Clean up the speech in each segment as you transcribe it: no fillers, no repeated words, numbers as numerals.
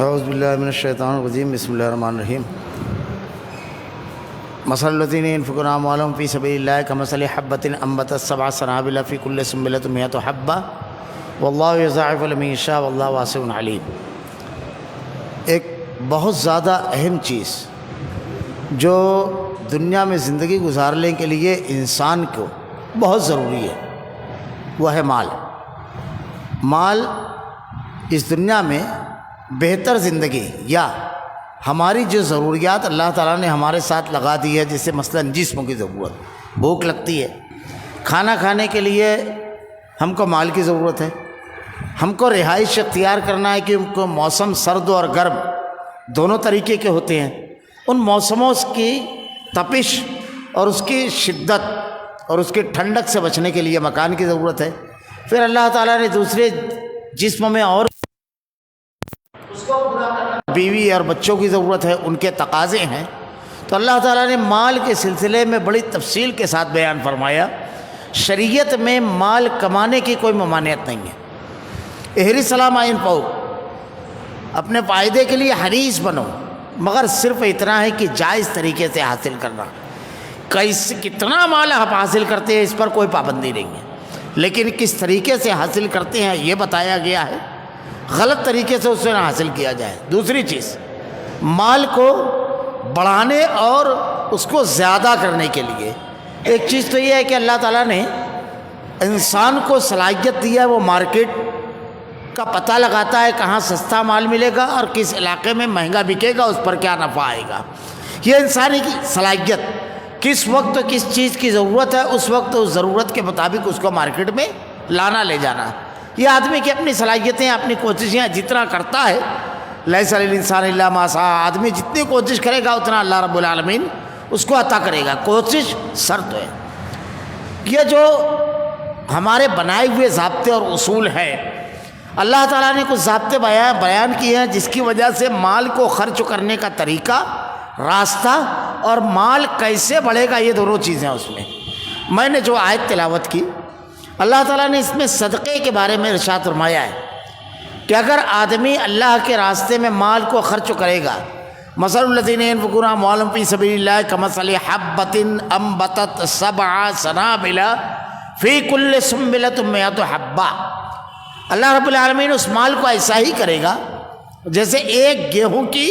اعوذ باللہ من الشیطان الرجیم بسم اللہ الرحمن الرحیم مثل الذین ينفقون اموالهم فی سبیل اللہ کمثل حبۃ انبتت سبع سنابل فی کل سنبلۃ مئۃ حبۃ واللہ یضاعف لمن یشاء واللہ واسع علیم۔ ایک بہت زیادہ اہم چیز جو دنیا میں زندگی گزارنے کے لیے انسان کو بہت ضروری ہے وہ ہے مال۔ مال اس دنیا میں بہتر زندگی یا ہماری جو ضروریات اللہ تعالیٰ نے ہمارے ساتھ لگا دی ہے، جیسے مثلاً جسم کی ضرورت، بھوک لگتی ہے، کھانا کھانے کے لیے ہم کو مال کی ضرورت ہے، ہم کو رہائش اختیار کرنا ہے کہ ان کو موسم سرد اور گرم دونوں طریقے کے ہوتے ہیں، ان موسموں کی تپش اور اس کی شدت اور اس کی ٹھنڈک سے بچنے کے لیے مکان کی ضرورت ہے۔ پھر اللہ تعالیٰ نے دوسرے جسم میں اور بیوی اور بچوں کی ضرورت ہے، ان کے تقاضے ہیں، تو اللہ تعالیٰ نے مال کے سلسلے میں بڑی تفصیل کے ساتھ بیان فرمایا۔ شریعت میں مال کمانے کی کوئی ممانعت نہیں ہے۔ احرص علی ما ينفعک، اپنے فائدے کے لیے حریص بنو، مگر صرف اتنا ہے کہ جائز طریقے سے حاصل کرنا۔ کتنا مال آپ حاصل کرتے ہیں اس پر کوئی پابندی نہیں ہے، لیکن کس طریقے سے حاصل کرتے ہیں یہ بتایا گیا ہے، غلط طریقے سے اسے نہ حاصل کیا جائے۔ دوسری چیز، مال کو بڑھانے اور اس کو زیادہ کرنے کے لیے ایک چیز تو یہ ہے کہ اللہ تعالیٰ نے انسان کو صلاحیت دی ہے، وہ مارکیٹ کا پتہ لگاتا ہے کہاں سستا مال ملے گا اور کس علاقے میں مہنگا بکے گا، اس پر کیا نفع آئے گا۔ یہ انسانی کی صلاحیت، کس وقت کس چیز کی ضرورت ہے اس وقت اس ضرورت کے مطابق اس کو مارکیٹ میں لانا لے جانا، یہ آدمی کی اپنی صلاحیتیں اپنی کوششیں جتنا کرتا ہے، لیس علی الانسان الا ما سعی، آدمی جتنی کوشش کرے گا اتنا اللہ رب العالمین اس کو عطا کرے گا، کوشش شرط ہے۔ یہ جو ہمارے بنائے ہوئے ضابطے اور اصول ہیں، اللہ تعالیٰ نے کچھ ضابطے بیان کیے ہیں جس کی وجہ سے مال کو خرچ کرنے کا طریقہ، راستہ اور مال کیسے بڑھے گا، یہ دونوں چیزیں اس میں نے جو آیت تلاوت کی، اللہ تعالیٰ نے اس میں صدقے کے بارے میں ارشاد فرمایا ہے کہ اگر آدمی اللہ کے راستے میں مال کو خرچ کرے گا، مثل الذین ينفقون اموالهم فی سبیل اللہ کمثل حبۃ انبتت سبع سنابل فی کل سنبلۃ مئۃ حبۃ، اللہ رب العالمین اس مال کو ایسا ہی کرے گا جیسے ایک گیہوں کی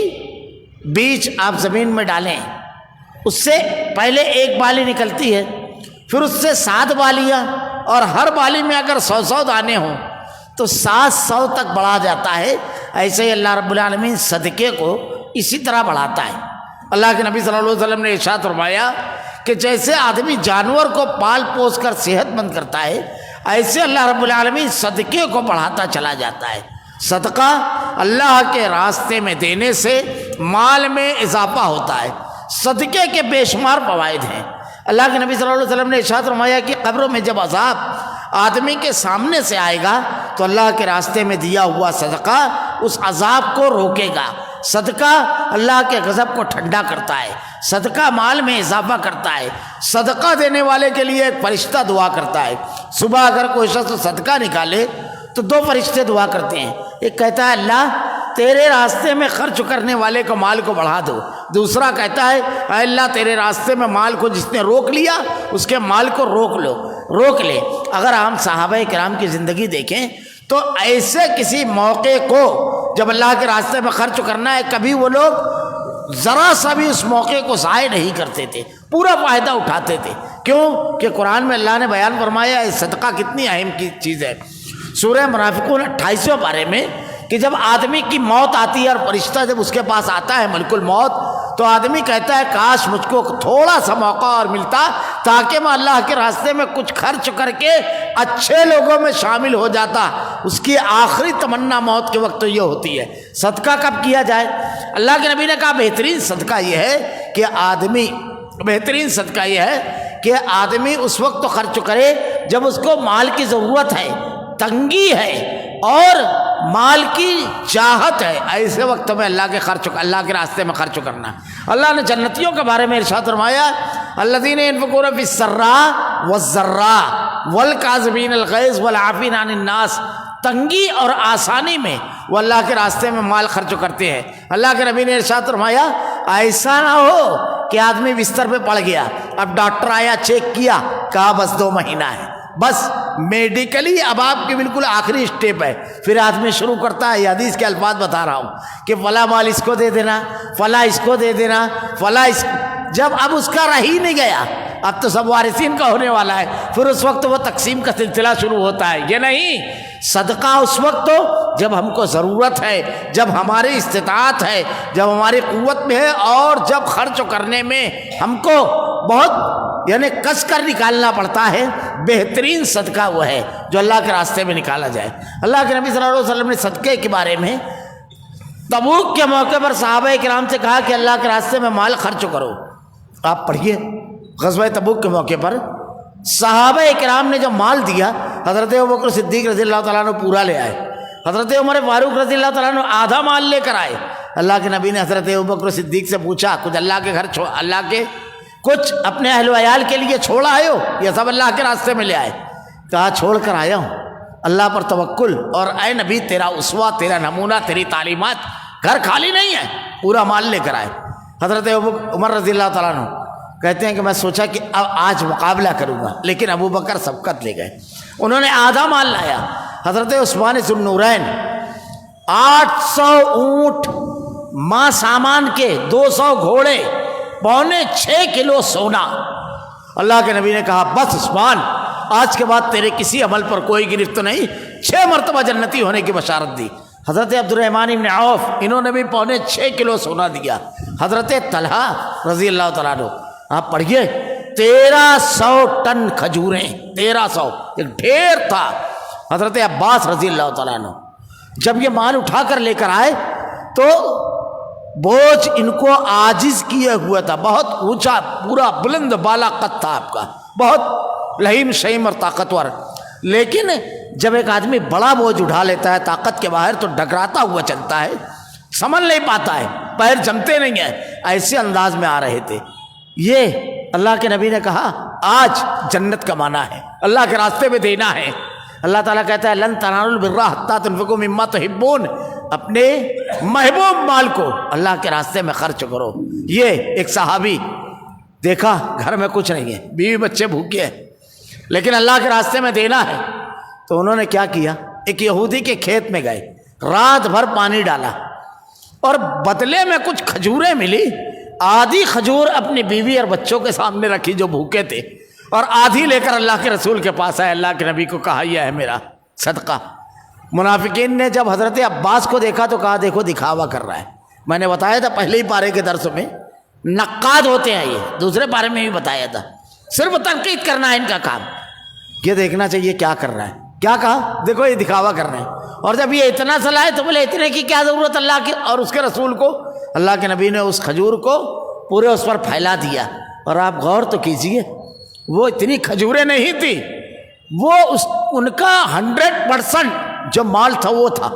بیج آپ زمین میں ڈالیں، اس سے پہلے ایک بالی نکلتی ہے، پھر اس سے 7 بالیاں، اور ہر بالی میں اگر 100 دانے ہوں تو 700 تک بڑھا جاتا ہے۔ ایسے ہی اللہ رب العالمین صدقے کو اسی طرح بڑھاتا ہے۔ اللہ کے نبی صلی اللہ علیہ وسلم نے ارشاد فرمایا کہ جیسے آدمی جانور کو پال پوس کر صحت مند کرتا ہے، ایسے اللہ رب العالمین صدقے کو بڑھاتا چلا جاتا ہے۔ صدقہ اللہ کے راستے میں دینے سے مال میں اضافہ ہوتا ہے۔ صدقے کے بے شمار فوائد ہیں۔ اللہ کے نبی صلی اللہ علیہ وسلم نے ارشاد فرمایا کہ قبروں میں جب عذاب آدمی کے سامنے سے آئے گا تو اللہ کے راستے میں دیا ہوا صدقہ اس عذاب کو روکے گا۔ صدقہ اللہ کے غضب کو ٹھنڈا کرتا ہے، صدقہ مال میں اضافہ کرتا ہے۔ صدقہ دینے والے کے لیے ایک فرشتہ دعا کرتا ہے۔ صبح اگر کوئی شخص صدقہ نکالے تو 2 فرشتے دعا کرتے ہیں، ایک کہتا ہے اللہ تیرے راستے میں خرچ کرنے والے کو مال کو بڑھا دو، دوسرا کہتا ہے اے اللہ تیرے راستے میں مال کو جس نے روک لیا اس کے مال کو روک لے۔ اگر ہم صحابہ کرام کی زندگی دیکھیں تو ایسے کسی موقع کو جب اللہ کے راستے میں خرچ کرنا ہے، کبھی وہ لوگ ذرا سا بھی اس موقع کو ضائع نہیں کرتے تھے، پورا فائدہ اٹھاتے تھے۔ کیوں کہ قرآن میں اللہ نے بیان فرمایا ہے صدقہ کتنی اہم کی چیز ہے۔ سورہ منافقون 28ویں پارے میں کہ جب آدمی کی موت آتی ہے اور فرشتہ جب اس کے پاس آتا ہے ملک الموت، تو آدمی کہتا ہے کاش مجھ کو تھوڑا سا موقع اور ملتا تاکہ میں اللہ کے راستے میں کچھ خرچ کر کے اچھے لوگوں میں شامل ہو جاتا۔ اس کی آخری تمنا موت کے وقت تو یہ ہوتی ہے۔ صدقہ کب کیا جائے؟ اللہ کے نبی نے کہا بہترین صدقہ یہ ہے کہ آدمی اس وقت تو خرچ کرے جب اس کو مال کی ضرورت ہے، تنگی ہے اور مال کی چاہت ہے، ایسے وقت میں اللہ کے راستے میں خرچ کرنا۔ اللہ نے جنتیوں کے بارے میں ارشاد فرمایا الذین ينفقون فی السراء والضراء والکاظمین الغیظ والعافین عن الناس تنگی اور آسانی میں وہ اللہ کے راستے میں مال خرچ کرتے ہیں۔ اللہ کے نبی نے ارشاد فرمایا ایسا نہ ہو کہ آدمی بستر پہ پڑ گیا، اب ڈاکٹر آیا چیک کیا، کہا بس 2 مہینہ ہے، بس میڈیکلی اب آپ کی بالکل آخری اسٹیپ ہے، پھر آدمی شروع کرتا ہے، یہ حدیث کے الفاظ بتا رہا ہوں کہ فلاں مال اس کو دے دینا، فلاں اس کو دے دینا، فلاں اس، جب اب اس کا رہ ہی نہیں گیا، اب تو سب وارثین کا ہونے والا ہے، پھر اس وقت وہ تقسیم کا سلسلہ شروع ہوتا ہے۔ یہ نہیں، صدقہ اس وقت ہو جب ہم کو ضرورت ہے، جب ہماری استطاعت ہے، جب ہماری قوت میں ہے، اور جب خرچ کرنے میں ہم کو بہت یعنی کس کر نکالنا پڑتا ہے۔ بہترین صدقہ وہ ہے جو اللہ کے راستے میں نکالا جائے۔ اللہ کے نبی صلی اللہ علیہ وسلم نے صدقے کے بارے میں تبوک کے موقع پر صحابہ کرام سے کہا کہ اللہ کے راستے میں مال خرچ کرو۔ آپ پڑھیے غزوہ تبوک کے موقع پر صحابہ کرام نے جو مال دیا، حضرت ابوبکر صدیق رضی اللہ تعالیٰ عنہ پورا لے آئے، حضرت عمر فاروق رضی اللہ تعالیٰ عنہ آدھا مال لے کر آئے۔ اللہ کے نبی نے حضرت ابوبکر صدیق سے پوچھا کچھ اللہ کے گھر اللہ کے کچھ اپنے اہل و عیال کے لیے چھوڑ آئے ہو یا سب اللہ کے راستے میں لے آئے؟ کہا چھوڑ کر آیا ہوں، اللہ پر توکل، اور اے نبی تیرا اسوہ، تیرا نمونہ، تیری تعلیمات، گھر خالی نہیں ہے، پورا مال لے کر آئے۔ حضرت عمر رضی اللہ تعالیٰ عنہ کہتے ہیں کہ میں سوچا کہ اب آج مقابلہ کروں گا، لیکن ابو بکر سبقت لے گئے، انہوں نے آدھا مال لایا۔ حضرت عثمان ذو النورین 800 اونٹ ماں سامان کے، 200 گھوڑے، 6.25 کلو سونا۔ اللہ کے نبی نے کہا بس عثمان، آج کے بعد تیرے کسی عمل پر کوئی گرفت نہیں، 6 مرتبہ جنتی ہونے کی بشارت دی۔ حضرت عبد الرحمن بن عوف انہوں نے بھی 6.25 کلو سونا دیا۔ حضرت طلحہ رضی اللہ تعالیٰ عنہ، آپ پڑھیے 1300 ٹن کھجوریں، 1300، ایک ڈھیر تھا۔ حضرت عباس رضی اللہ تعالیٰ عنہ جب یہ مال اٹھا کر لے کر آئے تو بوجھ ان کو عاجز کیے ہوا تھا، بہت اونچا، پورا بلند بالا قد تھا آپ کا، بہت لہیم شہیم اور طاقتور، لیکن جب ایک آدمی بڑا بوجھ اٹھا لیتا ہے طاقت کے باہر تو ڈگراتا ہوا چلتا ہے، سنبھل نہیں پاتا ہے، پیر جمتے نہیں ہیں، ایسے انداز میں آ رہے تھے۔ یہ اللہ کے نبی نے کہا آج جنت کمانا ہے، اللہ کے راستے میں دینا ہے۔ اللہ تعالیٰ کہتا ہے لن تنالوا البر حتی تنفقوا مما تحبون، اپنے محبوب مال کو اللہ کے راستے میں خرچ کرو۔ یہ ایک صحابی دیکھا گھر میں کچھ نہیں ہے، بیوی بچے بھوکے ہیں، لیکن اللہ کے راستے میں دینا ہے، تو انہوں نے کیا کیا، ایک یہودی کے کھیت میں گئے، رات بھر پانی ڈالا اور بدلے میں کچھ کھجوریں ملی، آدھی کھجور اپنی بیوی اور بچوں کے سامنے رکھی جو بھوکے تھے، اور آدھی لے کر اللہ کے رسول کے پاس آئے، اللہ کے نبی کو کہا یہ ہے میرا صدقہ۔ منافقین نے جب حضرت عباس کو دیکھا تو کہا دیکھو دکھاوا کر رہا ہے، میں نے بتایا تھا پہلے ہی پارے کے درس میں، نقاد ہوتے ہیں یہ، دوسرے پارے میں بھی بتایا تھا، صرف تنقید کرنا ہے ان کا کام، یہ دیکھنا چاہیے کیا کر رہا ہے۔ کیا کہا، دیکھو یہ دکھاوا کر رہے ہیں، اور جب یہ اتنا صلاح ہے تو بولے اتنے کی کیا ضرورت اللہ کی اور اس کے رسول کو۔ اللہ کے نبی نے اس کھجور کو پورے اس پر پھیلا دیا، اور آپ غور تو کیجئے وہ اتنی کھجوریں نہیں تھی، وہ ان کا 100% جو مال تھا وہ تھا،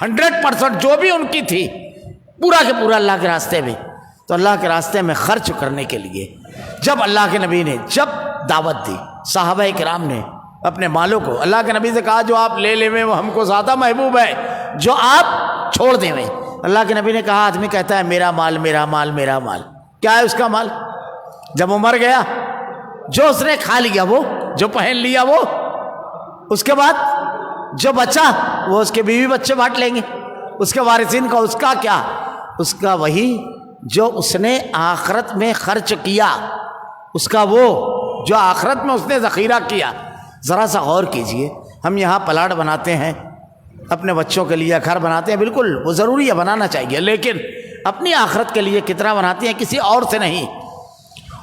100% جو بھی ان کی تھی پورا کے پورا اللہ کے راستے میں۔ تو اللہ کے راستے میں خرچ کرنے کے لیے جب اللہ کے نبی نے جب دعوت دی، صحابہ کرام نے اپنے مالوں کو اللہ کے نبی سے کہا جو آپ لے لیں وہ ہم کو زیادہ محبوب ہے جو آپ چھوڑ دیں۔ اللہ کے نبی نے کہا آدمی کہتا ہے میرا مال میرا مال میرا مال، کیا ہے اس کا مال؟ جب وہ مر گیا جو اس نے کھا لیا وہ، جو پہن لیا وہ، اس کے بعد جو بچا وہ اس کے بیوی بچے بانٹ لیں گے، اس کے وارثین کا، اس کا کیا، اس کا وہی جو اس نے آخرت میں خرچ کیا، اس کا وہ جو آخرت میں اس نے ذخیرہ کیا۔ ذرا سا غور کیجئے، ہم یہاں پلاٹ بناتے ہیں اپنے بچوں کے لیے، گھر بناتے ہیں، بالکل وہ ضروری ہے بنانا چاہیے، لیکن اپنی آخرت کے لیے کتنا بناتے ہیں، کسی اور سے نہیں۔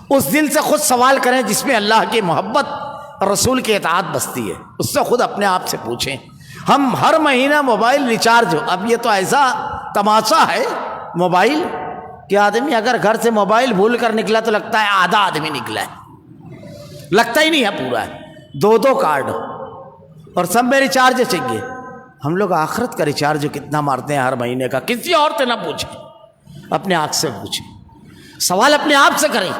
اس دل سے خود سوال کریں جس میں اللہ کی محبت اور رسول کی اطاعت بستی ہے، اس سے خود اپنے آپ سے پوچھیں۔ ہم ہر مہینہ موبائل ریچارج، اب یہ تو ایسا تماشا ہے موبائل کہ آدمی اگر گھر سے موبائل بھول کر نکلا تو لگتا ہے آدھا آدمی نکلا ہے، لگتا ہی نہیں ہے پورا ہے، 2 کارڈ اور سب میں ریچارج چاہیے۔ ہم لوگ آخرت کا ریچارج کتنا مارتے ہیں ہر مہینے کا، کسی اور سے نہ پوچھیں، اپنے آپ سے پوچھیں، سوال اپنے آپ سے کریں۔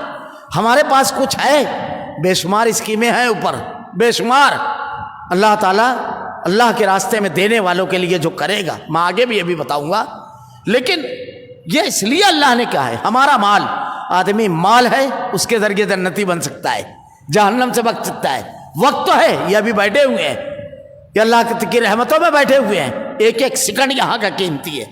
ہمارے پاس کچھ ہے، بے شمار اسکیمیں ہیں اوپر، بے شمار، اللہ تعالیٰ اللہ کے راستے میں دینے والوں کے لیے جو کرے گا، میں آگے بھی یہ بھی بتاؤں گا، لیکن یہ اس لیے اللہ نے کہا ہے ہمارا مال، آدمی مال ہے اس کے ذریعے جنتی بن سکتا ہے، جہنم سے بچ سکتا ہے۔ وقت تو ہے، یہ ابھی بیٹھے ہوئے ہیں، یہ اللہ کی رحمتوں میں بیٹھے ہوئے ہیں، ایک ایک سیکنڈ یہاں کا قیمتی ہے۔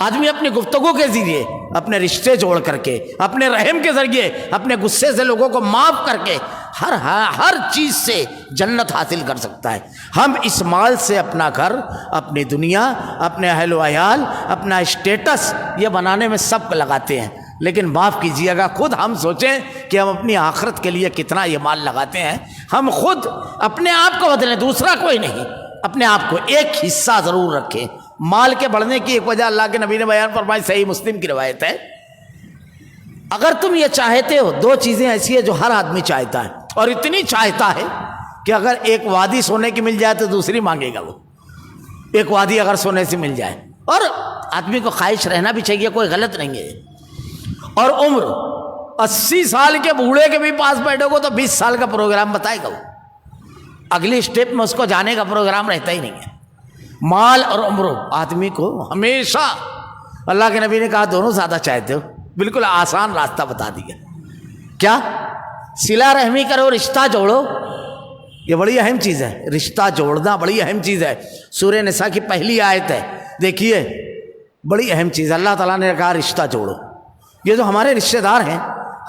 آدمی اپنی گفتگو کے ذریعے، اپنے رشتے جوڑ کر کے، اپنے رحم کے ذریعے، اپنے غصے سے لوگوں کو معاف کر کے ہر چیز سے جنت حاصل کر سکتا ہے۔ ہم اس مال سے اپنا گھر، اپنی دنیا، اپنے اہل و عیال، اپنا اسٹیٹس یہ بنانے میں سب کو لگاتے ہیں، لیکن معاف کیجیے گا خود ہم سوچیں کہ ہم اپنی آخرت کے لیے کتنا یہ مال لگاتے ہیں۔ ہم خود اپنے آپ کو بدلیں، دوسرا کوئی نہیں، اپنے آپ کو ایک حصہ ضرور رکھیں۔ مال کے بڑھنے کی ایک وجہ اللہ کے نبی نے بیان فرمائی، صحیح مسلم کی روایت ہے، اگر تم یہ چاہتے ہو، دو چیزیں ایسی ہیں جو ہر آدمی چاہتا ہے، اور اتنی چاہتا ہے کہ اگر ایک وادی سونے کی مل جائے تو دوسری مانگے گا وہ، ایک وادی اگر سونے سے مل جائے، اور آدمی کو خواہش رہنا بھی چاہیے، کوئی غلط نہیں ہے۔ اور عمر، 80 سال کے بوڑھے کے بھی پاس بیٹھو گے تو 20 سال کا پروگرام بتائے گا وہ، اگلی سٹیپ میں اس کو جانے کا پروگرام رہتا ہی نہیں ہے۔ مال اور عمر آدمی کو ہمیشہ، اللہ کے نبی نے کہا دونوں زیادہ چاہتے ہو، بالکل آسان راستہ بتا دیا، کیا؟ صلہ رحمی کرو، رشتہ جوڑو، یہ بڑی اہم چیز ہے، رشتہ جوڑنا بڑی اہم چیز ہے۔ سورہ نساء کی پہلی آیت ہے، دیکھیے بڑی اہم چیز ہے، اللہ تعالیٰ نے کہا رشتہ جوڑو۔ یہ جو ہمارے رشتہ دار ہیں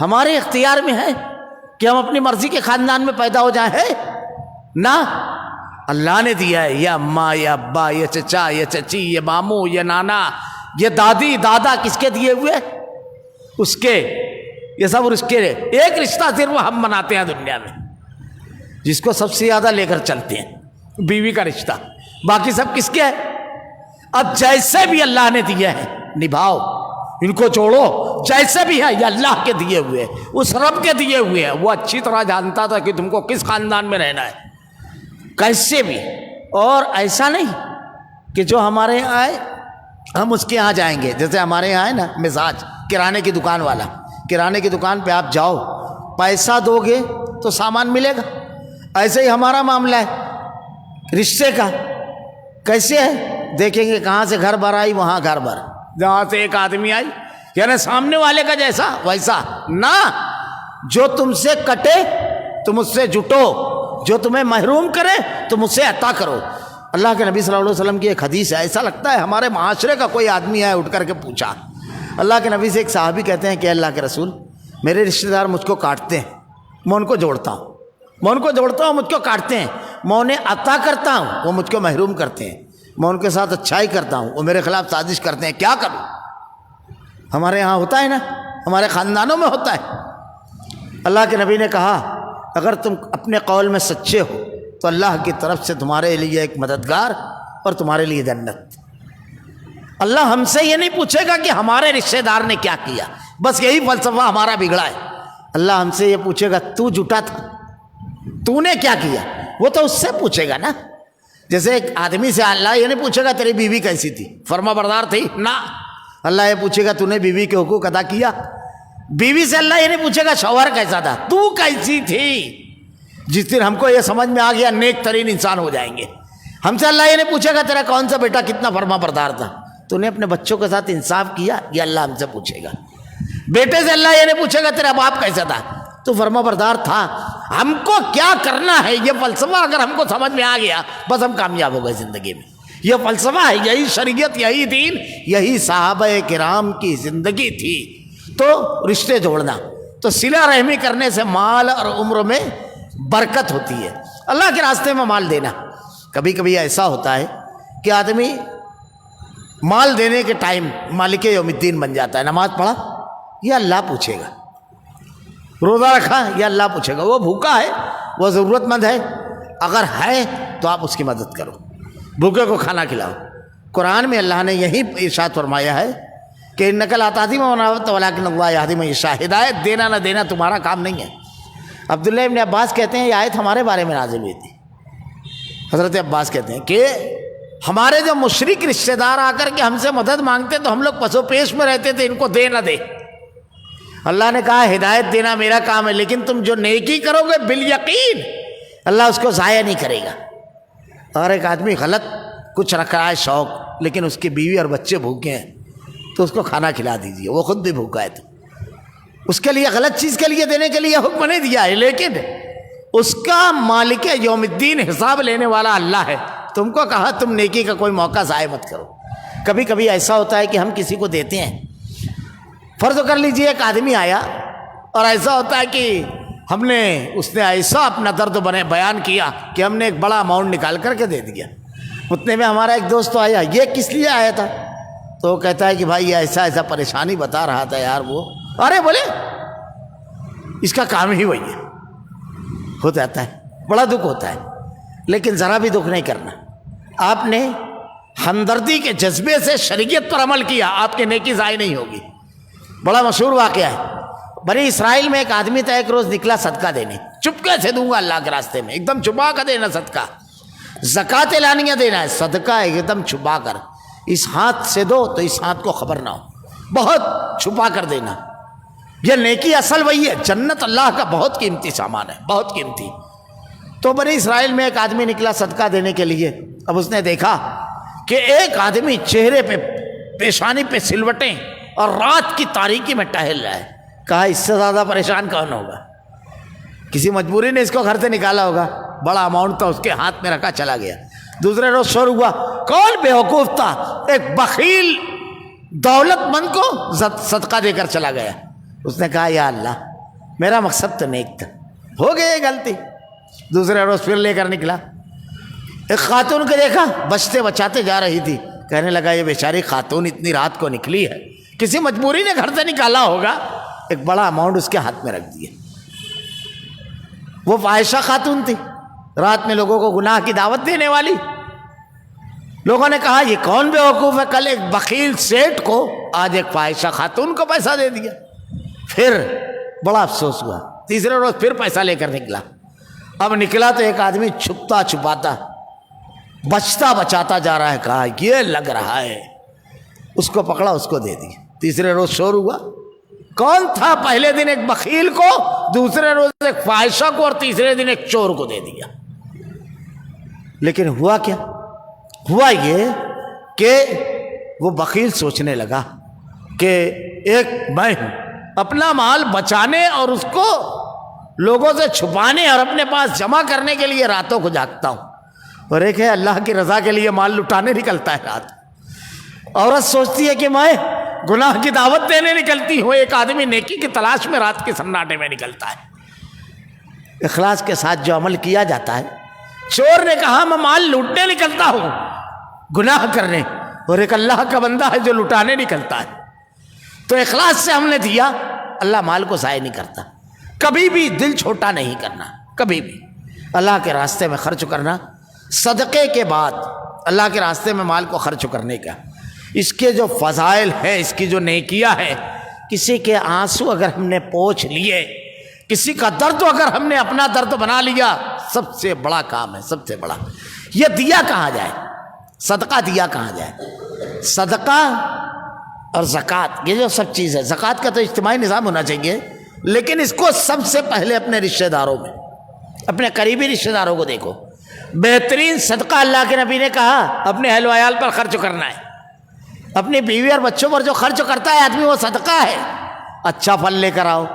ہمارے اختیار میں ہے کہ ہم اپنی مرضی کے خاندان میں پیدا ہو جائیں، ہے نہ، اللہ نے دیا ہے، یہ اماں، یہ ابا، یہ چچا، یہ چچی، یہ ماموں، یہ نانا، یہ دادی، دادا، کس کے دیے ہوئے؟ اس کے، یہ سب اس کے۔ ایک رشتہ صرف ہم مناتے ہیں دنیا میں، جس کو سب سے زیادہ لے کر چلتے ہیں، بیوی کا رشتہ، باقی سب کس کے ہے؟ اب جیسے بھی اللہ نے دیے ہیں نبھاؤ، ان کو جوڑو، جیسے بھی ہے یہ اللہ کے دیے ہوئے، اس رب کے دیے ہوئے ہیں، وہ اچھی طرح جانتا تھا کہ تم کو کس خاندان میں رہنا ہے، کیسے بھی۔ اور ایسا نہیں کہ جو ہمارے یہاں آئے ہم اس کے یہاں جائیں گے، جیسے ہمارے یہاں ہے نا مزاج، کرانے کی دکان والا، کرانے کی دکان پہ آپ جاؤ، پیسہ دو گے تو سامان ملے گا، ایسے ہی ہمارا معاملہ ہے رشتے کا، کیسے ہے؟ دیکھیں گے کہاں سے گھر بھر آئی، وہاں گھر بھر، جہاں سے ایک آدمی آئی، یعنی سامنے والے کا جیسا ویسا نہ، جو تم سے کٹے تم اس سے جٹو، جو تمہیں محروم کرے تم اسے عطا کرو۔ اللہ کے نبی صلی اللہ علیہ وسلم کی ایک حدیث ہے، ایسا لگتا ہے ہمارے معاشرے کا کوئی آدمی ہے، اٹھ کر کے پوچھا، اللہ کے نبی سے ایک صحابی کہتے ہیں کہ اللہ کے رسول، میرے رشتہ دار مجھ کو کاٹتے ہیں، میں ان کو جوڑتا ہوں، مجھ کو کاٹتے ہیں، میں انہیں عطا کرتا ہوں، وہ مجھ کو محروم کرتے ہیں، میں ان کے ساتھ اچھائی کرتا ہوں، وہ میرے خلاف سازش کرتے ہیں، کیا کروں؟ ہمارے یہاں ہوتا ہے نا، ہمارے خاندانوں میں ہوتا ہے۔ اللہ کے نبی نے کہا اگر تم اپنے قول میں سچے ہو تو اللہ کی طرف سے تمہارے لیے ایک مددگار اور تمہارے لیے جنت۔ اللہ ہم سے یہ نہیں پوچھے گا کہ ہمارے رشتہ دار نے کیا کیا، بس یہی فلسفہ ہمارا بگڑا ہے۔ اللہ ہم سے یہ پوچھے گا تو جھوٹا تھا، تو نے کیا کیا، وہ تو اس سے پوچھے گا نا۔ جیسے ایک آدمی سے اللہ یہ نہیں پوچھے گا تیری بیوی کیسی تھی، فرما بردار تھی، نہ، اللہ یہ پوچھے گا تو نے بیوی کے حقوق ادا کیا۔ بیوی سے اللہ یہ نہیں پوچھے گا شوہر کیسا تھا، تو کیسی تھی۔ جس دن ہم کو یہ سمجھ میں آ گیا نیک ترین انسان ہو جائیں گے۔ ہم سے اللہ یہ نہیں پوچھے گا تیرا کون سا بیٹا کتنا فرما بردار تھا، تو نے اپنے بچوں کے ساتھ انصاف کیا، یہ اللہ ہم سے پوچھے گا۔ بیٹے سے اللہ یہ نہیں پوچھے گا تیرا باپ کیسا تھا، تو فرما بردار تھا۔ ہم کو کیا کرنا ہے، یہ فلسفہ اگر ہم کو سمجھ میں آ گیا بس ہم کامیاب ہو گئے زندگی میں۔ یہ فلسفہ ہے، یہی شریعت، یہی دین، یہی صحابہ کرام کی زندگی تھی۔ تو رشتے جوڑنا، تو صلہ رحمی کرنے سے مال اور عمر میں برکت ہوتی ہے۔ اللہ کے راستے میں مال دینا، کبھی کبھی ایسا ہوتا ہے کہ آدمی مال دینے کے ٹائم مالک یوم الدین بن جاتا ہے، نماز پڑھا یہ اللہ پوچھے گا، روزہ رکھا یہ اللہ پوچھے گا، وہ بھوکا ہے، وہ ضرورت مند ہے، اگر ہے تو آپ اس کی مدد کرو، بھوکے کو کھانا کھلاؤ۔ قرآن میں اللہ نے یہی ارشاد فرمایا ہے کہ انک لا تہدی من احببت ولکن اللہ یہدی من یشاء، ہدایت دینا نہ دینا تمہارا کام نہیں ہے۔ عبداللہ ابن عباس کہتے ہیں یہ آیت ہمارے بارے میں نازل ہوئی تھی۔ حضرت عباس کہتے ہیں کہ ہمارے جو مشرک رشتہ دار آ کر کے ہم سے مدد مانگتے تو ہم لوگ پسو پیش میں رہتے تھے، ان کو دے نہ دے۔ اللہ نے کہا ہدایت دینا میرا کام ہے، لیکن تم جو نیکی کرو گے بالیقین اللہ اس کو ضائع نہیں کرے گا۔ اور ایک آدمی غلط کچھ رکھ رہا ہے شوق، لیکن اس کی بیوی اور بچے بھوکے ہیں تو اس کو کھانا کھلا دیجیے، وہ خود بھی بھوکا ہے تو اس کے لیے غلط چیز کے لیے دینے کے لیے حکم نہیں دیا ہے، لیکن اس کا مالک یوم الدین حساب لینے والا اللہ ہے۔ تم کو کہا تم نیکی کا کوئی موقع ضائع مت کرو۔ کبھی کبھی ایسا ہوتا ہے کہ ہم کسی کو دیتے ہیں، فرض کر لیجئے ایک آدمی آیا اور ایسا ہوتا ہے کہ اس نے ایسا اپنا درد بیان کیا کہ ہم نے ایک بڑا اماؤنٹ نکال کر کے دے دیا۔ اتنے میں ہمارا ایک دوست تو آیا، یہ کس لیے آیا تھا؟ تو وہ کہتا ہے کہ بھائی یہ ایسا ایسا پریشانی بتا رہا تھا یار وہ۔ ارے بولے اس کا کام ہی وہی ہے، ہو جاتا ہے، بڑا دکھ ہوتا ہے، لیکن ذرا بھی دکھ نہیں کرنا۔ آپ نے ہمدردی کے جذبے سے شریعت پر عمل کیا، آپ کی نیکی ضائع نہیں ہوگی۔ بڑا مشہور واقعہ ہے، بنی اسرائیل میں ایک آدمی تھا، ایک روز نکلا صدقہ دینے، چپکے سے دوں گا اللہ کے راستے میں، ایک دم چھپا کر دینا صدقہ، زکوٰۃ اعلانیہ دینا ہے، صدقہ ایک دم چھپا کر، اس ہاتھ سے دو تو اس ہاتھ کو خبر نہ ہو، بہت چھپا کر دینا۔ یہ نیکی اصل وہی ہے، جنت اللہ کا بہت قیمتی سامان ہے، بہت قیمتی۔ تو بنی اسرائیل میں ایک آدمی نکلا صدقہ دینے کے لیے، اب اس نے دیکھا کہ ایک آدمی چہرے پہ پیشانی پہ سلوٹیں اور رات کی تاریکی میں ٹہل رہا ہے۔ کہا اس سے زیادہ پریشان کون ہوگا؟ کسی مجبوری نے اس کو گھر سے نکالا ہوگا، بڑا اماؤنٹ تھا اس کے ہاتھ میں رکھا، چلا گیا۔ دوسرے روز شور ہوا، کون بیوقوف تھا، ایک بخیل دولت مند کو صدقہ دے کر چلا گیا۔ اس نے کہا یا اللہ میرا مقصد تو نیک تھا، ہو گئی غلطی۔ دوسرے روز پھر لے کر نکلا، ایک خاتون کو دیکھا بچتے بچاتے جا رہی تھی، کہنے لگا یہ بیچاری خاتون اتنی رات کو نکلی ہے، کسی مجبوری نے گھر سے نکالا ہوگا، ایک بڑا اماؤنٹ اس کے ہاتھ میں رکھ دیا۔ وہ فاحشہ خاتون تھی، رات میں لوگوں کو گناہ کی دعوت دینے والی۔ لوگوں نے کہا یہ کون بیوقوف ہے، کل ایک بخیل سیٹ کو آج ایک فاحشہ خاتون کو پیسہ دے دیا۔ پھر بڑا افسوس ہوا، تیسرے روز پھر پیسہ لے کر نکلا۔ اب نکلا تو ایک آدمی چھپتا چھپاتا بچتا بچاتا جا رہا ہے، کہا یہ لگ رہا ہے، اس کو پکڑا، اس کو دے دی۔ تیسرے روز شور ہوا، کون تھا؟ پہلے دن ایک بخیل کو، دوسرے روز ایک فاحشہ کو، اور تیسرے دن ایک چور کو دے دیا۔ لیکن ہوا کیا؟ ہوا یہ کہ وہ بخیل سوچنے لگا کہ ایک میں ہوں، اپنا مال بچانے اور اس کو لوگوں سے چھپانے اور اپنے پاس جمع کرنے کے لیے راتوں کو جاگتا ہوں، اور ایک ہے اللہ کی رضا کے لیے مال لٹانے نکلتا ہے رات۔ عورت سوچتی ہے کہ میں گناہ کی دعوت دینے نکلتی ہوں، ایک آدمی نیکی کی تلاش میں رات کے سناٹے میں نکلتا ہے۔ اخلاص کے ساتھ جو عمل کیا جاتا ہے، چور نے کہا میں مال لوٹنے نکلتا ہوں، گناہ کرنے، اور ایک اللہ کا بندہ ہے جو لٹانے نکلتا ہے۔ تو اخلاص سے ہم نے دیا، اللہ مال کو ضائع نہیں کرتا۔ کبھی بھی دل چھوٹا نہیں کرنا، کبھی بھی اللہ کے راستے میں خرچ کرنا، صدقے کے بعد اللہ کے راستے میں مال کو خرچ کرنے کا، اس کے جو فضائل ہیں، اس کی جو نیکیاں ہیں، کسی کے آنسو اگر ہم نے پوچھ لیے، کسی کا درد اگر ہم نے اپنا درد بنا لیا، سب سے بڑا کام ہے، سب سے بڑا۔ یہ دیا کہاں جائے، صدقہ دیا کہاں جائے؟ صدقہ اور زکوٰۃ، یہ جو سب چیز ہے، زکوٰۃ کا تو اجتماعی نظام ہونا چاہیے، لیکن اس کو سب سے پہلے اپنے رشتہ داروں میں، اپنے قریبی رشتہ داروں کو دیکھو۔ بہترین صدقہ اللہ کے نبی نے کہا اپنے اہل و عیال پر خرچ کرنا ہے، اپنی بیوی اور بچوں پر جو خرچ کرتا ہے آدمی وہ صدقہ ہے۔ اچھا پھل لے کر آؤ،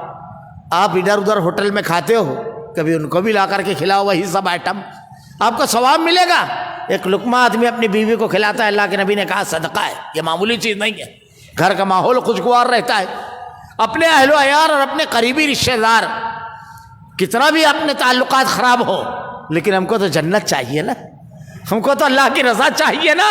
آپ ادھر ادھر ہوٹل میں کھاتے ہو، کبھی ان کو بھی لا کر کے کھلاؤ وہی سب آئٹم، آپ کو ثواب ملے گا۔ ایک لقمہ آدمی اپنی بیوی کو کھلاتا ہے، اللہ کے نبی نے کہا صدقہ ہے، یہ معمولی چیز نہیں ہے۔ گھر کا ماحول خوشگوار رہتا ہے، اپنے اہل و عیال اور اپنے قریبی رشتہ دار کتنا بھی اپنے تعلقات خراب ہو، لیکن ہم کو تو جنت چاہیے نا، ہم کو تو اللہ کی رضا چاہیے نا،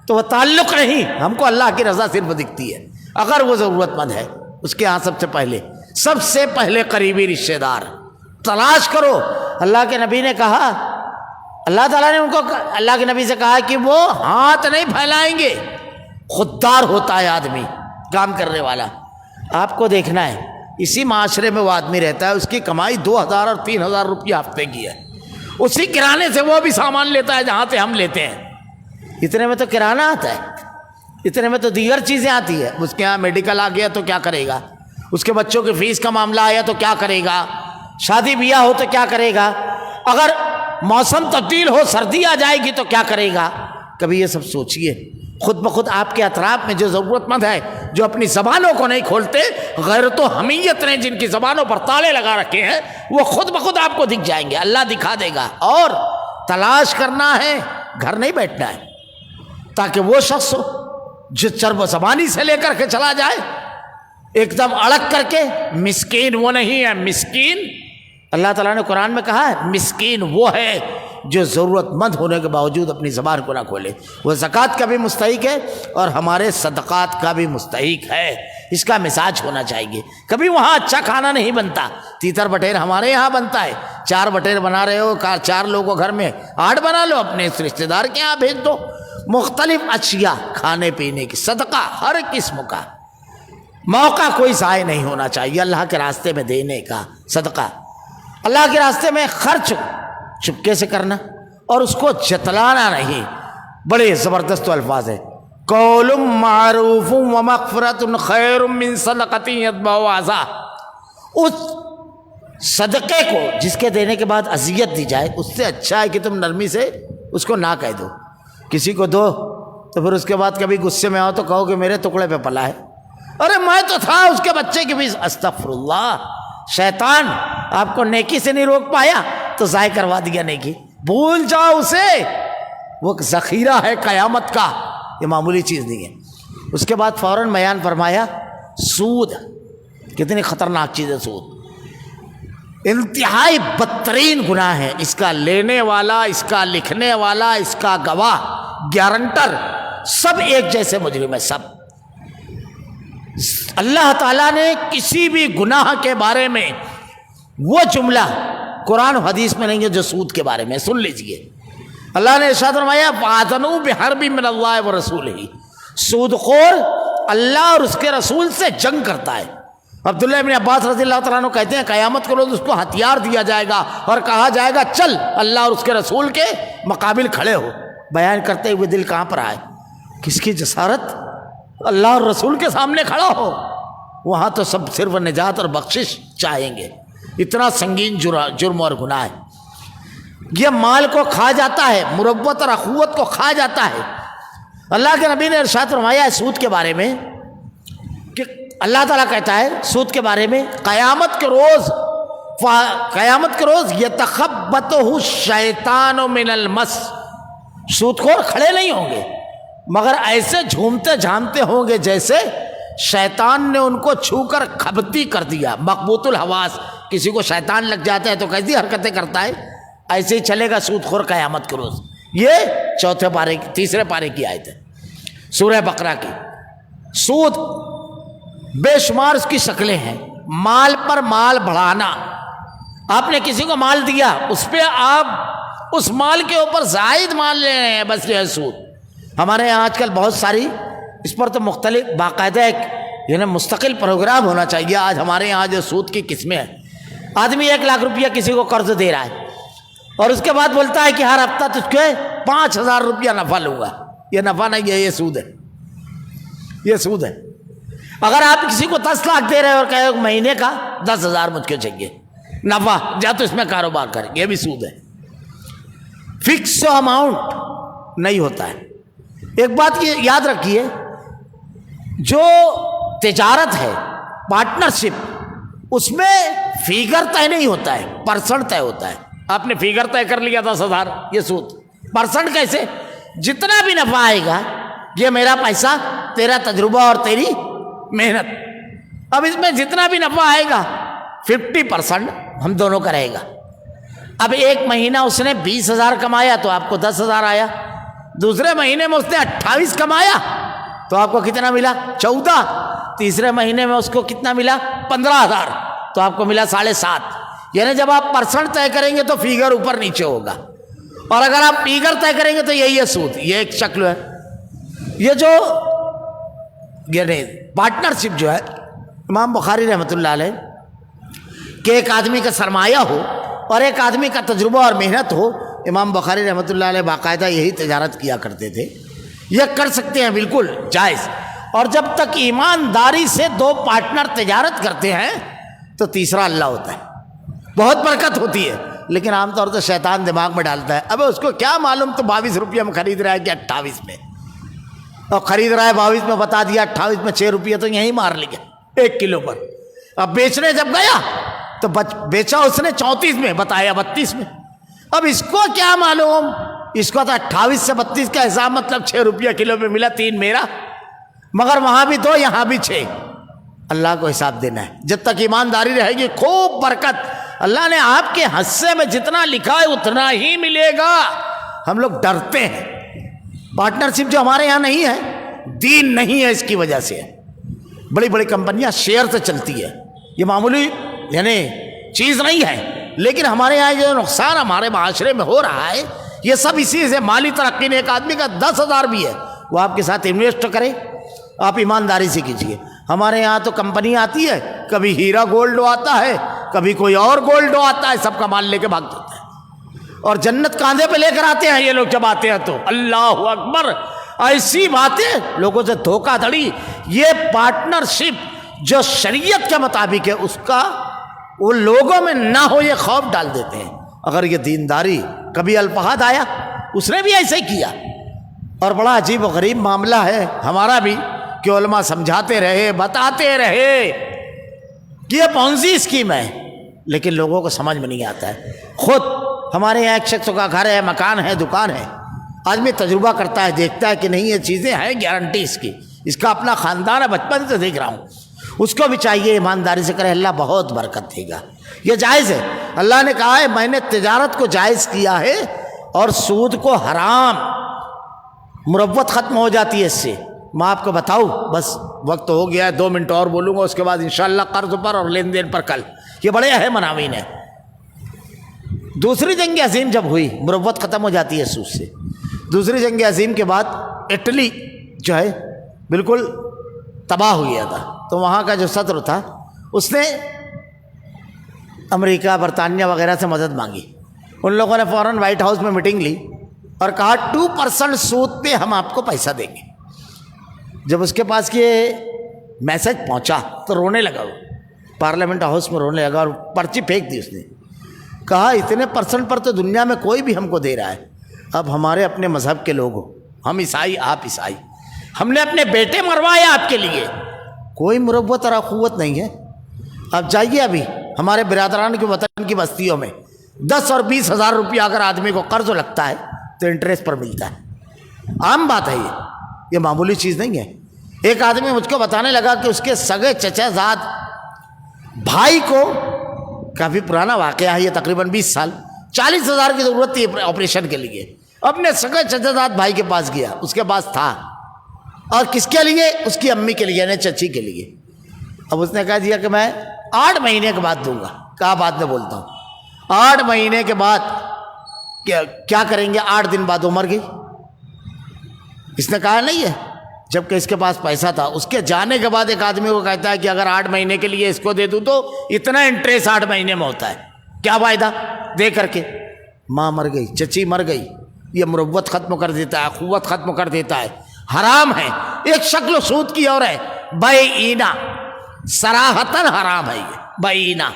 تو وہ تعلق نہیں، ہم کو اللہ کی رضا صرف دکھتی ہے۔ اگر وہ ضرورت مند ہے، اس کے ہاں سب سے پہلے قریبی رشتہ دار تلاش کرو۔ اللہ کے نبی نے کہا، اللہ تعالیٰ نے ان کو، اللہ کے نبی سے کہا کہ وہ ہاتھ نہیں پھیلائیں گے، خوددار ہوتا ہے آدمی، کام کرنے والا۔ آپ کو دیکھنا ہے، اسی معاشرے میں وہ آدمی رہتا ہے، اس کی کمائی 2000 اور 3000 روپیہ ہفتے کی ہے، اسی کرانے سے وہ بھی سامان لیتا ہے جہاں سے ہم لیتے ہیں۔ اتنے میں تو کرانہ آتا ہے، اتنے میں تو دیگر چیزیں آتی ہے، اس کے یہاں میڈیکل آ گیا تو کیا کرے گا، اس کے بچوں کی فیس کا معاملہ آیا تو کیا کرے گا، شادی بیاہ ہو تو کیا کرے گا۔ اگر موسم تبدیل ہو، سردی آ جائے گی تو کیا کرے گا؟ کبھی یہ سب سوچئے۔ خود بخود آپ کے اطراف میں جو ضرورت مند ہے، جو اپنی زبانوں کو نہیں کھولتے، غیرت و حمیت نے جن کی زبانوں پر تالے لگا رکھے ہیں، وہ خود بخود آپ کو دکھ جائیں گے، اللہ دکھا دے گا۔ اور تلاش کرنا ہے، گھر نہیں بیٹھنا ہے، تاکہ وہ شخص جو چرب و زبانی سے لے کر کے چلا جائے ایک دم اڑک کر کے، مسکین وہ نہیں ہے۔ مسکین اللہ تعالیٰ نے قرآن میں کہا ہے، مسکین وہ ہے جو ضرورت مند ہونے کے باوجود اپنی زبان کو نہ کھولے۔ وہ زکوٰۃ کا بھی مستحق ہے اور ہمارے صدقات کا بھی مستحق ہے۔ اس کا مزاج ہونا چاہیے۔ کبھی وہاں اچھا کھانا نہیں بنتا، تیتر بٹیر ہمارے یہاں بنتا ہے، 4 بٹیر بنا رہے ہو، 4 لوگوں گھر میں 8 بنا لو، اپنے رشتے دار کے یہاں بھیج دو۔ مختلف اشیاء کھانے پینے کی، صدقہ ہر قسم کا، موقع کوئی ضائع نہیں ہونا چاہیے اللہ کے راستے میں دینے کا۔ صدقہ اللہ کے راستے میں خرچ چپکے سے کرنا اور اس کو جتلانا نہیں۔ بڑے زبردست الفاظ ہیں، قول معروف ومغفرۃ خیر من صدقۃ یتبعها اذی۔ اس صدقے کو جس کے دینے کے بعد اذیت دی جائے، اس سے اچھا ہے کہ تم نرمی سے اس کو نہ کہہ دو۔ کسی کو دو تو پھر اس کے بعد کبھی غصے میں آؤ تو کہو کہ میرے ٹکڑے پہ پلا ہے، ارے میں تو تھا اس کے بچے کی بھی۔ استغفر اللہ، شیطان آپ کو نیکی سے نہیں روک پایا تو ضائع کروا دیا نیکی، بھول جاؤ اسے، وہ ذخیرہ ہے قیامت کا، یہ معمولی چیز نہیں ہے۔ اس کے بعد فوراً بیان فرمایا سود، کتنی خطرناک چیز ہے سود، انتہائی بدترین گناہ ہے۔ اس کا لینے والا، اس کا لکھنے والا، اس کا گواہ، گارنٹر، سب ایک جیسے مجرم ہے، سب۔ اللہ تعالیٰ نے کسی بھی گناہ کے بارے میں وہ جملہ قرآن و حدیث میں نہیں ہے جو سود کے بارے میں، سن لیجئے۔ اللہ نے ارشاد فرمایا فَآذَنُوا بِحَرْبٍ مِّنَ اللَّهِ وَرَسُولِهِ، سود خور اللہ اور اس کے رسول سے جنگ کرتا ہے۔ عبداللہ ابن عباس رضی اللہ تعالیٰ عنہ کہتے ہیں قیامت کو روز اس کو ہتھیار دیا جائے گا اور کہا جائے گا چل اللہ اور اس کے رسول کے مقابل کھڑے ہو۔ بیان کرتے ہوئے دل کہاں پر آئے، کس کی جسارت، اللہ اور رسول کے سامنے کھڑا ہو۔ وہاں تو سب صرف نجات اور بخشش چاہیں گے، اتنا سنگین جرم اور گناہ ہے۔ یہ مال کو کھا جاتا ہے، مروت اور اخوت کو کھا جاتا ہے۔ اللہ کے نبی نے ارشاد فرمایا ہے سود کے بارے میں کہ اللہ تعالیٰ کہتا ہے سود کے بارے میں قیامت کے روز یتخبطہ الشیطان من المس، سود خور کھڑے نہیں ہوں گے مگر ایسے جھومتے جھامتے ہوں گے جیسے شیطان نے ان کو چھو کر کھبتی کر دیا۔ مقبوط الحواس، کسی کو شیطان لگ جاتا ہے تو کیسی حرکتیں کرتا ہے، ایسے ہی چلے گا سود خور قیامت کے روز۔ یہ تیسرے پارے کی آیت ہے سورہ بقرہ کی۔ سود بے شمار اس کی شکلیں ہیں، مال پر مال بڑھانا، آپ نے کسی کو مال دیا، اس پہ آپ اس مال کے اوپر زائد مال لے رہے ہیں، بس یہ ہے سود۔ ہمارے یہاں آج کل بہت ساری اس پر تو مختلف باقاعدہ ایک یعنی مستقل پروگرام ہونا چاہیے۔ آج ہمارے یہاں جو سود کی قسمیں ہیں، آدمی 1 لاکھ روپیہ کسی کو قرض دے رہا ہے اور اس کے بعد بولتا ہے کہ ہر ہفتہ تجھ کو 5,000 روپیہ نفع لوں گا۔ یہ نفع نہیں ہے، یہ سود ہے، یہ سود ہے۔ اگر آپ کسی کو 10 لاکھ دے رہے اور کہے مہینے کا 10,000 مجھ کو چاہیے نفع، جا تو اس میں کاروبار کریں، یہ بھی سود ہے۔ فکس اماؤنٹ نہیں ہوتا ہے۔ ایک بات یہ یاد رکھیے، جو تجارت ہے، پارٹنرشپ، اس میں فیگر طے نہیں ہوتا ہے، پرسنٹ طے ہوتا ہے۔ آپ نے فیگر طے کر لیا 10,000، یہ سود۔ پرسنٹ کیسے؟ جتنا بھی نفع آئے گا یہ میرا پیسہ، تیرا تجربہ اور تیری محنت، اب اس میں جتنا بھی نفع آئے گا 50% ہم دونوں کا رہے گا۔ اب ایک مہینہ اس نے 20,000 کمایا تو آپ کو 10,000 آیا، دوسرے مہینے میں اس نے 28 کمایا تو آپ کو کتنا ملا؟ 14۔ تیسرے مہینے میں اس کو کتنا ملا؟ 15,000 تو آپ کو ملا 7.5۔ یعنی جب آپ پرسنٹ طے کریں گے تو فیگر اوپر نیچے ہوگا، اور اگر آپ فیگر طے کریں گے تو یہی ہے سود۔ یہ ایک شکل ہے۔ یہ جو یعنی پارٹنرشپ جو ہے، امام بخاری رحمۃ اللہ علیہ کہ ایک آدمی کا سرمایہ ہو اور ایک آدمی کا تجربہ اور محنت ہو، امام بخاری رحمۃ اللہ علیہ باقاعدہ یہی تجارت کیا کرتے تھے۔ یہ کر سکتے ہیں، بالکل جائز۔ اور جب تک ایمانداری سے 2 پارٹنر تجارت کرتے ہیں تو تیسرا اللہ ہوتا ہے، بہت برکت ہوتی ہے۔ لیکن عام طور سے شیطان دماغ میں ڈالتا ہے ابے اس کو کیا معلوم تو 22 روپیہ میں خرید رہا ہے کہ 28 میں، اور خرید رہا ہے 22 میں، بتا دیا 28 میں 6 روپیہ تو یہیں مار لیا 1 کلو پر۔ اب بیچنے جب گیا تو بیچا اس نے 34 میں، بتایا 32 میں۔ اب اس کو کیا معلوم، اس کو تو 28 سے 32 کا حساب مطلب 6 روپیہ کلو میں ملا، 3 میرا، مگر وہاں بھی 2 یہاں بھی 6۔ اللہ کو حساب دینا ہے، جب تک ایمانداری رہے گی خوب برکت۔ اللہ نے آپ کے حصے میں جتنا لکھا ہے اتنا ہی ملے گا۔ ہم لوگ ڈرتے ہیں، پارٹنرشپ جو ہمارے یہاں نہیں ہے، دین نہیں ہے، اس کی وجہ سے ہے۔ بڑی بڑی کمپنیاں شیئر سے چلتی ہے، یہ معمولی یعنی چیز نہیں ہے، لیکن ہمارے یہاں جو نقصان ہمارے معاشرے میں ہو رہا ہے یہ سب اسی سے۔ مالی ترقی نے ایک آدمی کا 10,000 بھی ہے، وہ آپ کے ساتھ انویسٹ کرے، آپ ایمانداری سے کیجیے۔ ہمارے یہاں تو کمپنی آتی ہے، کبھی ہیرا گولڈ آتا ہے، کبھی کوئی اور گولڈ آتا ہے، سب کا مال لے کے بھاگ جاتا ہے، اور جنت کاندھے پہ لے کر آتے ہیں یہ لوگ جب آتے ہیں تو۔ اللہ اکبر، ایسی باتیں لوگوں سے دھوکہ دھڑی۔ یہ پارٹنرشپ جو شریعت کے مطابق ہے اس کا وہ لوگوں میں نہ ہو، یہ خوف ڈال دیتے ہیں۔ اگر یہ دینداری، کبھی الفہد آیا اس نے بھی ایسے ہی کیا، اور بڑا عجیب و غریب معاملہ ہے ہمارا بھی کہ علماء سمجھاتے رہے، بتاتے رہے کہ یہ پونزی اسکیم ہے، لیکن لوگوں کو سمجھ میں نہیں آتا ہے۔ خود ہمارے یہاں ایک شخص کا گھر ہے، مکان ہے، دکان ہے، آدمی تجربہ کرتا ہے، دیکھتا ہے کہ نہیں یہ چیزیں ہیں، گارنٹی اس کی، اس کا اپنا خاندان ہے، بچپن سے دیکھ رہا ہوں، اس کو بھی چاہیے ایمانداری سے کرے، اللہ بہت برکت دے گا۔ یہ جائز ہے، اللہ نے کہا ہے میں نے تجارت کو جائز کیا ہے اور سود کو حرام، مروت ختم ہو جاتی ہے اس سے۔ میں آپ کو بتاؤں، بس وقت ہو گیا ہے، 2 منٹ اور بولوں گا، اس کے بعد انشاءاللہ قرض پر اور لین دین پر کل، یہ بڑے اہم عناوین ہیں۔ دوسری جنگ عظیم جب ہوئی، مروت ختم ہو جاتی ہے سود سے۔ دوسری جنگ عظیم کے بعد اٹلی جو ہے بالکل تباہ ہو گیا تھا، تو وہاں کا جو صدر تھا اس نے امریکہ، برطانیہ وغیرہ سے مدد مانگی۔ ان لوگوں نے فوراً وائٹ ہاؤس میں میٹنگ لی اور کہا 2% سود پہ ہم آپ کو پیسہ دیں گے۔ جب اس کے پاس یہ میسج پہنچا تو رونے لگا، وہ پارلیمنٹ ہاؤس میں رونے لگا اور پرچی پھینک دی اس نے، کہا اتنے % پر تو دنیا میں کوئی بھی ہم کو دے رہا ہے، اب ہمارے اپنے مذہب کے لوگ ہو، ہم عیسائی آپ عیسائی، ہم نے اپنے بیٹے مروائے آپ کے لیے، کوئی مروت اور اخوت نہیں ہے۔ اب جائیے ابھی ہمارے برادران کے وطن کی بستیوں میں 10 اور 20 ہزار روپیہ اگر آدمی کو قرض لگتا ہے تو انٹرسٹ پر ملتا ہے، عام بات ہے، یہ معمولی چیز نہیں ہے۔ ایک آدمی مجھ کو بتانے لگا کہ اس کے سگے چچا زاد بھائی کو، کافی پرانا واقعہ ہے یہ، تقریباً 20 سال، 40,000 کی ضرورت تھی آپریشن کے لیے، اپنے سگے چچا زاد بھائی کے پاس گیا، اس کے پاس تھا، اور کس کے لیے؟ اس کی امی کے لیے، یعنی چچی کے لیے۔ اب اس نے کہہ دیا کہ میں 8 مہینے کے بعد دوں گا، کہا بعد میں بولتا ہوں۔ 8 مہینے کے بعد کیا کریں گے؟ 8 دن بعد وہ مر گئی۔ اس نے کہا نہیں ہے، جبکہ اس کے پاس پیسہ تھا۔ اس کے جانے کے بعد ایک آدمی کو کہتا ہے کہ اگر 8 مہینے کے لیے اس کو دے دوں تو اتنا انٹرسٹ 8 مہینے میں ہوتا ہے، کیا فائدہ دے کر کے؟ ماں مر گئی، چچی مر گئی، یہ مروت ختم کر دیتا ہے، اخوت ختم کر دیتا ہے، حرام ہے۔ ایک شکل سود کی اور ہے بیعینہ، صراحتاً حرام ہے یہ بیعینہ۔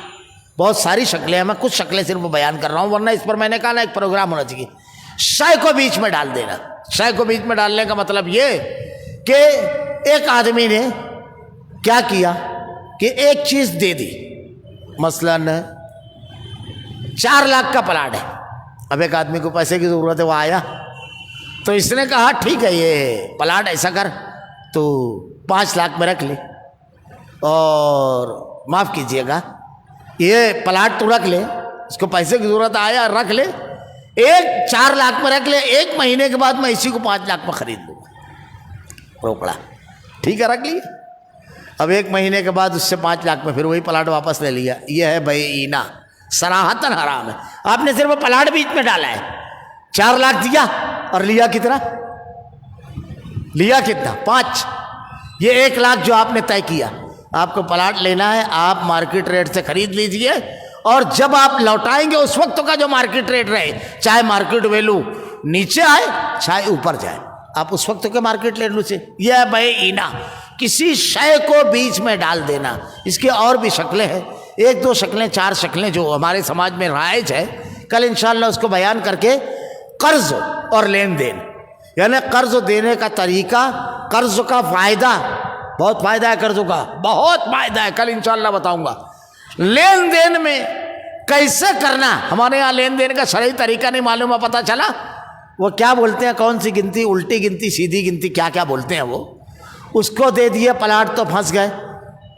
بہت ساری شکلیں ہیں، میں کچھ شکلیں صرف بیان کر رہا ہوں، ورنہ اس پر میں نے کہا نا ایک پروگرام ہونا چاہیے۔ شے کو بیچ میں ڈال دینا، شے کو بیچ میں ڈالنے کا مطلب یہ کہ ایک آدمی نے کیا کیا کہ ایک چیز دے دی، مثلاً 4 لاکھ کا پلاٹ ہے، اب ایک آدمی کو پیسے کی ضرورت ہے، وہ آیا تو اس نے کہا ٹھیک ہے یہ پلاٹ ایسا کر تو 5 لاکھ میں رکھ لے، اور معاف کیجئے گا یہ پلاٹ تو رکھ لے، اس کو پیسے کی ضرورت آیا رکھ لے، 4 لاکھ میں رکھ لے، 1 مہینے کے بعد میں اسی کو 5 لاکھ میں خرید لوں گا۔ روکڑا ٹھیک ہے رکھ لیے، اب 1 مہینے کے بعد اس سے 5 لاکھ میں پھر وہی پلاٹ واپس لے لیا، یہ ہے بیعینہ، صراحتاً حرام ہے۔ آپ نے صرف پلاٹ بیچ میں ڈالا ہے، 4 لاکھ دیا اور لیا کتنا؟ لیا کتنا؟ 5۔ یہ 1 لاکھ جو آپ نے طے کیا، آپ کو پلاٹ لینا ہے، آپ مارکیٹ ریٹ سے خرید لیجئے، اور جب آپ لوٹائیں گے اس وقت کا جو مارکیٹ ریٹ رہے، چاہے مارکیٹ ویلو نیچے آئے چاہے اوپر جائے، آپ اس وقت کے مارکیٹ ویلو سے۔ یہ ہے بیعینہ، کسی شے کو بیچ میں ڈال دینا۔ اس کی اور بھی شکلیں ہیں، 1 2 شکلیں 4 شکلیں جو ہمارے سماج میں رائج ہے کل انشاءاللہ اس کو بیان کر کے قرض اور لین دین، یعنی قرض دینے کا طریقہ، قرض کا فائدہ، بہت فائدہ ہے قرضوں کا، بہت فائدہ ہے، کل انشاءاللہ بتاؤں گا۔ لین دین میں کیسے کرنا، ہمارے یہاں لین دین کا شرعی طریقہ نہیں معلوم ہے، پتہ چلا وہ کیا بولتے ہیں، کون سی گنتی، الٹی گنتی، سیدھی گنتی، کیا کیا بولتے ہیں وہ، اس کو دے دیے پلاٹ تو پھنس گئے۔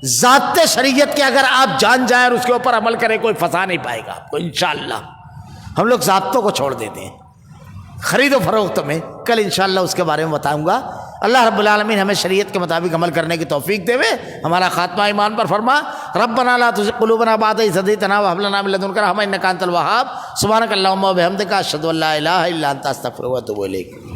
ذات شریعت کے اگر آپ جان جائیں اور اس کے اوپر عمل کریں، کوئی پھنسا نہیں پائے گا آپ کو انشاءاللہ۔ ہم لوگ ضابطوں کو چھوڑ دیتے ہیں خرید و فروخت میں، کل انشاءاللہ اس کے بارے میں بتاؤں گا۔ اللہ رب العالمین ہمیں شریعت کے مطابق عمل کرنے کی توفیق دے، ہمارا خاتمہ ایمان پر فرما۔ ربنا لا تزغ قلوبنا بعد إذ هديتنا وهب لنا من لدنك رحمة إنك أنت الوهاب۔ سبحانك اللهم وبحمدك أشهد أن لا إله إلا أنت أستغفرك وأتوب إليك۔